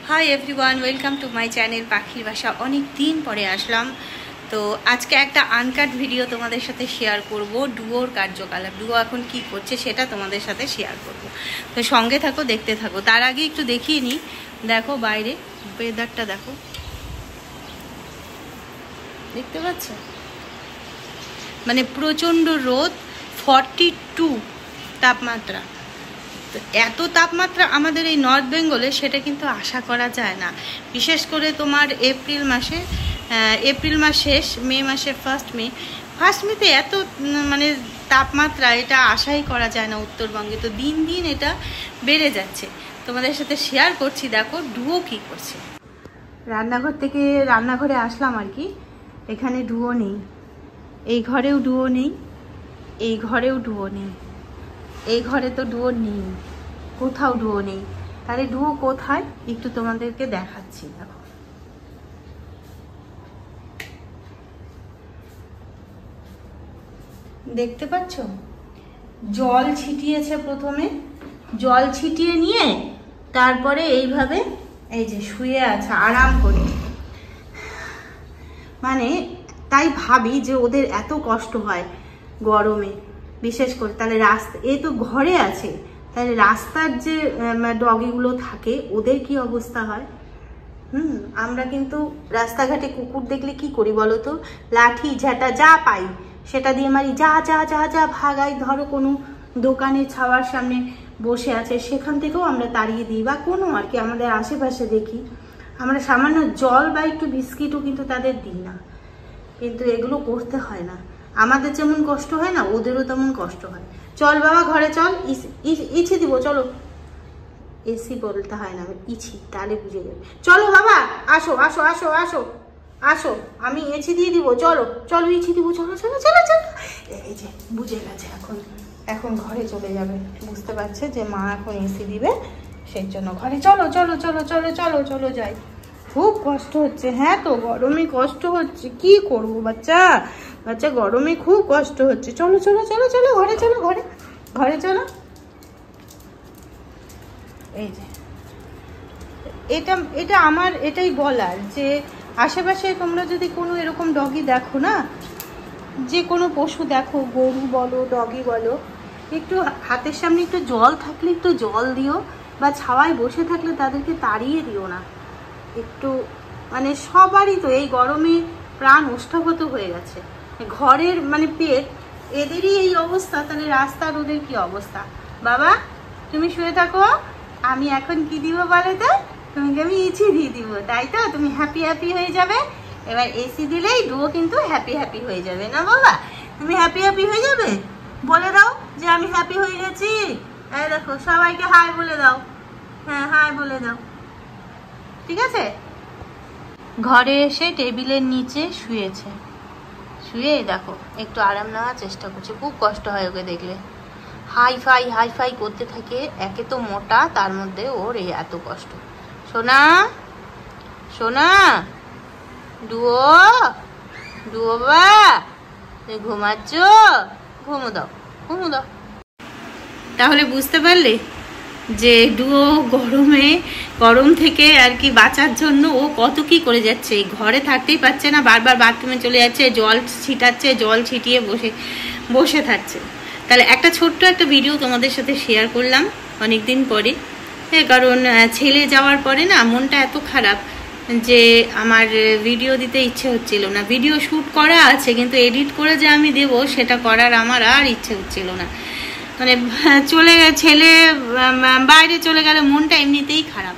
Hi everyone, welcome to my channel পাখির বাসা। অনেক দিন পরে আসলাম। তো আজকে একটা আনকাট ভিডিও তোমাদের সাথে শেয়ার করব। ডুয়োর কার্যকলাপ, ডুয়ো এখন কি করছে সেটা তোমাদের সাথে শেয়ার করব। তো সঙ্গে থাকো, দেখতে থাকো। তার আগে একটু দেখিয়ে নিই। দেখো বাইরে ওয়েদারটা দেখো, দেখতে পাচ্ছ? মানে প্রচণ্ড রোদ, 42 তাপমাত্রা। তো এত তাপমাত্রা আমাদের এই নর্থ বেঙ্গলে সেটা কিন্তু আশা করা যায় না। বিশেষ করে তোমার এপ্রিল মাস শেষ, মে মাসে ফার্স্ট মেতে এত মানে তাপমাত্রা, এটা আশাই করা যায় না উত্তরবঙ্গে। তো দিন দিন এটা বেড়ে যাচ্ছে। তোমাদের সাথে শেয়ার করছি। দেখো ডুয়ো কী করছে। রান্নাঘর থেকে রান্নাঘরে আসলাম আর কি। এখানে ডুয়ো নেই, এই ঘরেও ডুয়ো নেই, এই ঘরেও ডুয়ো নেই, এই ঘরে তো ডুয়ো নেই, কোথাও ডুয়ো নেই। তাহলে ডুয়ো কোথায় একটু তোমাদেরকে দেখাচ্ছি। দেখো দেখতে পাচ্ছ, জল ছিটিয়েছে। প্রথমে জল ছিটিয়ে নিয়ে তারপরে এইভাবে এই যে শুয়ে আছে আরাম করে। মানে তাই ভাবি যে ওদের এত কষ্ট হয় গরমে, বিশেষ করে। তাহলে এই তো ঘরে আছে, তাহলে রাস্তার যে ডগিগুলো থাকে ওদের কি অবস্থা হয়। আমরা কিন্তু রাস্তাঘাটে কুকুর দেখলে কি করি বলো তো? লাঠি ঝাঁটা যা পাই সেটা দিয়ে মারি, যা যা যা যা ভাগাই। ধরো কোনো দোকানে ছাওয়ার সামনে বসে আছে, সেখান থেকেও আমরা তাড়িয়ে দিই। বা কোনো আর কি আমাদের আশেপাশে দেখি, আমরা সামান্য জল বা একটু বিস্কিটও কিন্তু তাদের দিই না। কিন্তু এগুলো করতে হয় না। আমাদের যেমন কষ্ট হয় না, ওদেরও তেমন কষ্ট হয়। চল বাবা ঘরে চল, ইছি দিব, চলো। এসি বলতে হয় না, ইছি, তাহলে বুঝে যাবে। চলো বাবা, আসো আসো আসো আসো আসো, আমি এসি দিয়ে দিব, চলো চলো, ইছি দিব, চলো চলো চলো চলো। এই যে বুঝে গেছে, এখন ঘরে চলে যাবে। বুঝতে পারছে যে মা এখন এসি দিবে, সেই জন্য ঘরে চলো চলো চলো চলো চলো চলো যাই। খুব কষ্ট হচ্ছে। হ্যাঁ তো গরমে কষ্ট হচ্ছে, কি করবো বাচ্চা গরমে খুব কষ্ট হচ্ছে। চলো চলো চলো চলো ঘরে চলো, ঘরে চলো। এই যে এটা আমার এটাই বলার যে আশেপাশে তোমরা যদি কোনো এরকম ডগি দেখো না, যে কোনো পশু দেখো, গরু বলো ডগি বলো, একটু হাতের সামনে একটু জল থাকলে একটু জল দিও, বা ছাওয়ায় বসে থাকলে তাদেরকে তাড়িয়ে দিও না একটু। মানে সবারই তো এই গরমে প্রাণ ওষ্ঠাগত হয়ে গেছে। ঘরের মানে পেট, এদেরই এই অবস্থা, তাহলে রাস্তার ওদের কি অবস্থা। বাবা তুমি শুয়ে থাকো, আমি এখন কি দিব বলো তো? তোমাকে আমি ইছি দিয়ে দিব, তাই তো? তুমি হ্যাপি হয়ে যাবে। এবার এসি দিলেই ডুয়ো কিন্তু হ্যাপি হয়ে যাবে না বাবা? তুমি হ্যাপি হয়ে যাবে। বলে দাও যে আমি হ্যাপি হয়ে গেছি। এই দেখো সবাইকে হাই বলে দাও। হ্যাঁ হাই বলে দাও, ঠিক আছে? ঘরে এসে টেবিলের নিচে শুয়েছে, শুয়ে দেখো একটু আরাম নেওয়ার চেষ্টা করছে। খুব কষ্ট হয় ওকে দেখলে। হাই ফাই করতে থাকে। একে তো মোটা, তার মধ্যে ওর এই এত কষ্ট। সোনা সোনা, ডুয়ো বা তুমি ঘুমাচ্ছ? ঘুমো দাও। তাহলে বুঝতে পারলে যে ডুয়ো গরম থেকে আর কি বাঁচার জন্য ও কত কি করে যাচ্ছে। ঘরে থাকতেই পারছে না, বারবার বাথরুমে চলে যাচ্ছে, জল ছিটাচ্ছে, জল ছিটিয়ে বসে থাকছে। তাহলে একটা ছোট্ট একটা ভিডিও তোমাদের সাথে শেয়ার করলাম অনেকদিন পরে। কারণ ছেলে যাওয়ার পরে না মনটা এত খারাপ যে আমার ভিডিও দিতে ইচ্ছে হচ্ছিল না। ভিডিও শ্যুট করা আছে, কিন্তু এডিট করে যে আমি দেব সেটা করার আমার আর ইচ্ছে হচ্ছিল না। মানে ছেলে বাইরে চলে গেলে মনটা এমনিতেই খারাপ।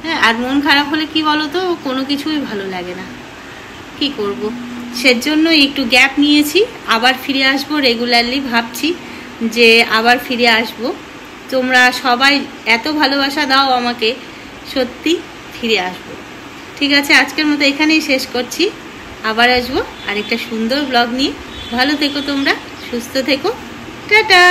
হ্যাঁ, আর মন খারাপ হলে কি বলো তো, কোনো কিছুই ভালো লাগে না। কি করব, সেজন্য একটু গ্যাপ নিয়েছি। আবার ফিরে আসবো রেগুলারলি, ভাবছি যে আবার ফিরে আসব। তোমরা সবাই এত ভালোবাসা দাও আমাকে, সত্যি ফিরে আসবো। ঠিক আছে, আজকের মতো এখানেই শেষ করছি। আবার আসবো আরেকটা সুন্দর ব্লগ নিয়ে। ভালো থেকো তোমরা, সুস্থ থেকো, টাটা।